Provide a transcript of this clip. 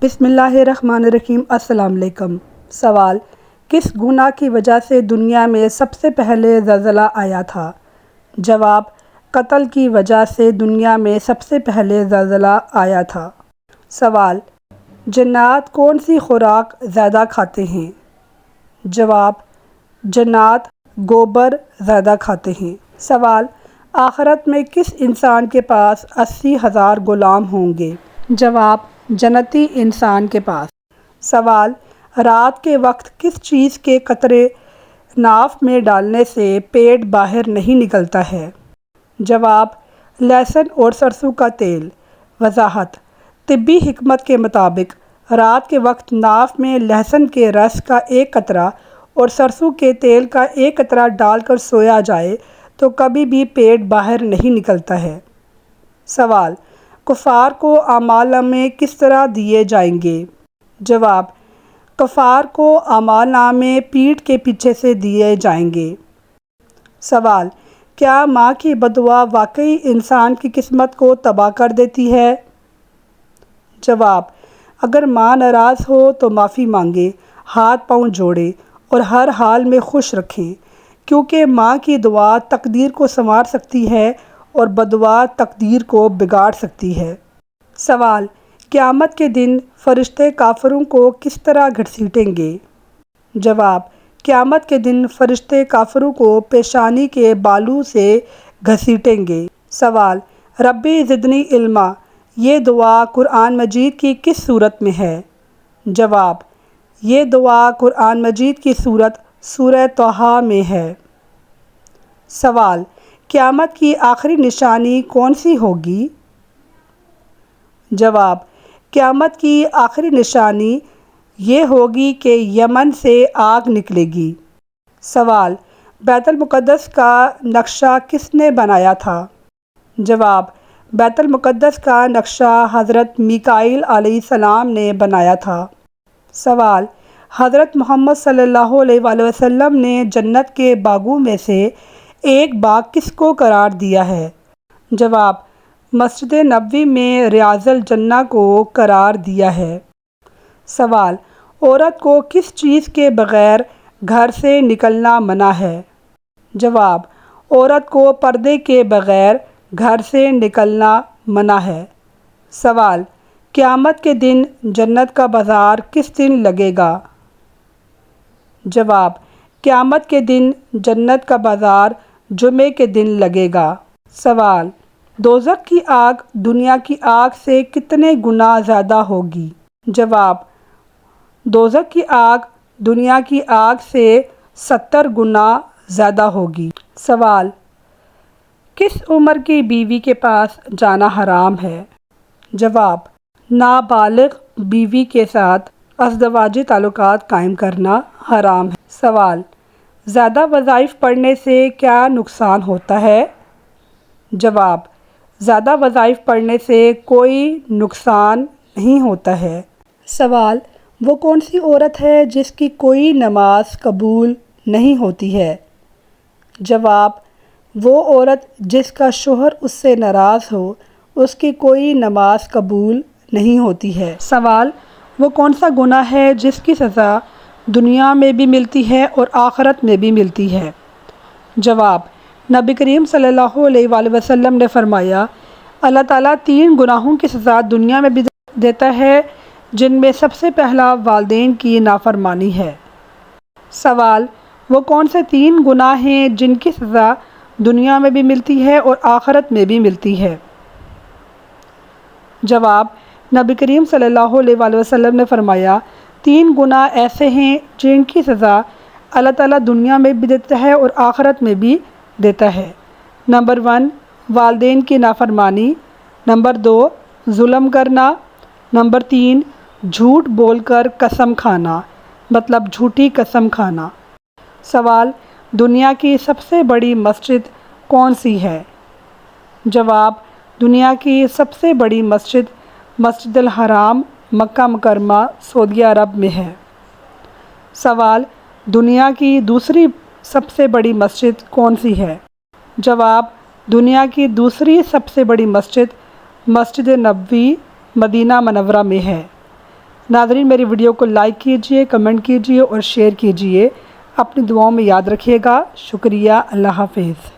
بسم اللہ الرحمن الرحیم۔ السلام علیکم۔ سوال: کس گناہ کی وجہ سے دنیا میں سب سے پہلے زلزلہ آیا تھا؟ جواب: قتل کی وجہ سے دنیا میں سب سے پہلے زلزلہ آیا تھا۔ سوال: جنات کون سی خوراک زیادہ کھاتے ہیں؟ جواب: جنات گوبر زیادہ کھاتے ہیں۔ سوال: آخرت میں کس انسان کے پاس 80,000 غلام ہوں گے؟ جواب: جنتی انسان کے پاس۔ سوال: رات کے وقت کس چیز کے قطرے ناف میں ڈالنے سے پیٹ باہر نہیں نکلتا ہے؟ جواب: لہسن اور سرسوں کا تیل۔ وضاحت: طبی حکمت کے مطابق رات کے وقت ناف میں لہسن کے رس کا ایک قطرہ اور سرسوں کے تیل کا ایک قطرہ ڈال کر سویا جائے تو کبھی بھی پیٹ باہر نہیں نکلتا ہے۔ سوال: کفار کو اعمال نامے کس طرح دیے جائیں گے؟ جواب: کفار کو اعمال نامے پیٹھ کے پیچھے سے دیے جائیں گے۔ سوال: کیا ماں کی بددعا واقعی انسان کی قسمت کو تباہ کر دیتی ہے؟ جواب: اگر ماں ناراض ہو تو معافی مانگے، ہاتھ پاؤں جوڑے اور ہر حال میں خوش رکھیں، کیونکہ ماں کی دعا تقدیر کو سنوار سکتی ہے اور بددعا تقدیر کو بگاڑ سکتی ہے۔ سوال: قیامت کے دن فرشتے کافروں کو کس طرح گھسیٹیں گے؟ جواب: قیامت کے دن فرشتے کافروں کو پیشانی کے بالوں سے گھسیٹیں گے۔ سوال: ربی زدنی علما، یہ دعا قرآن مجید کی کس سورت میں ہے؟ جواب: یہ دعا قرآن مجید کی سورہ طٰہٰ میں ہے۔ سوال: قیامت کی آخری نشانی کون سی ہوگی؟ جواب: قیامت کی آخری نشانی یہ ہوگی کہ یمن سے آگ نکلے گی۔ سوال: بیت المقدس کا نقشہ کس نے بنایا تھا؟ جواب: بیت المقدس کا نقشہ حضرت میکائیل علیہ السلام نے بنایا تھا۔ سوال: حضرت محمد صلی اللہ علیہ وآلہ وسلم نے جنت کے باغوں میں سے ایک باغ کس کو قرار دیا ہے؟ جواب: مسجد نبوی میں ریاض الجنہ کو قرار دیا ہے۔ سوال: عورت کو کس چیز کے بغیر گھر سے نکلنا منع ہے؟ جواب: عورت کو پردے کے بغیر گھر سے نکلنا منع ہے۔ سوال: قیامت کے دن جنت کا بازار کس دن لگے گا؟ جواب: قیامت کے دن جنت کا بازار جمعے کے دن لگے گا۔ سوال: دوزخ کی آگ دنیا کی آگ سے کتنے گنا زیادہ ہوگی؟ جواب: دوزخ کی آگ دنیا کی آگ سے 70 گنا زیادہ ہوگی۔ سوال: کس عمر کی بیوی کے پاس جانا حرام ہے؟ جواب: نابالغ بیوی کے ساتھ ازدواجی تعلقات قائم کرنا حرام ہے۔ سوال: زیادہ وظائف پڑھنے سے کیا نقصان ہوتا ہے؟ جواب: زیادہ وظائف پڑھنے سے کوئی نقصان نہیں ہوتا ہے۔ سوال: وہ کون سی عورت ہے جس کی کوئی نماز قبول نہیں ہوتی ہے؟ جواب: وہ عورت جس کا شوہر اس سے ناراض ہو، اس کی کوئی نماز قبول نہیں ہوتی ہے۔ سوال: وہ کون سا گناہ ہے جس کی سزا دنیا میں بھی ملتی ہے اور آخرت میں بھی ملتی ہے؟ جواب: نبی کریم صلی اللہ علیہ وآلہ وسلم نے فرمایا، اللہ تعالیٰ 3 گناہوں کی سزا دنیا میں بھی دیتا ہے، جن میں سب سے پہلا والدین کی نافرمانی ہے۔ سوال: وہ کون سے 3 گناہ ہیں جن کی سزا دنیا میں بھی ملتی ہے اور آخرت میں بھی ملتی ہے؟ جواب: نبی کریم صلی اللہ علیہ وآلہ وسلم نے فرمایا، 3 گناہ ایسے ہیں جن کی سزا اللہ تعالیٰ دنیا میں بھی دیتا ہے اور آخرت میں بھی دیتا ہے۔ نمبر 1، والدین کی نافرمانی۔ نمبر 2، ظلم کرنا۔ نمبر 3، جھوٹ بول کر قسم کھانا، مطلب جھوٹی قسم کھانا۔ سوال: دنیا کی سب سے بڑی مسجد کون سی ہے؟ جواب: دنیا کی سب سے بڑی مسجد مسجد الحرام، مکہ مکرمہ، سعودی عرب میں ہے۔ سوال: دنیا کی دوسری سب سے بڑی مسجد کون سی ہے؟ جواب: دنیا کی دوسری سب سے بڑی مسجد مسجد نبوی، مدینہ منورہ میں ہے۔ ناظرین میری ویڈیو کو لائک کیجئے، کمنٹ کیجئے اور شیئر کیجئے۔ اپنی دعاؤں میں یاد رکھیے گا۔ شکریہ، اللہ حافظ۔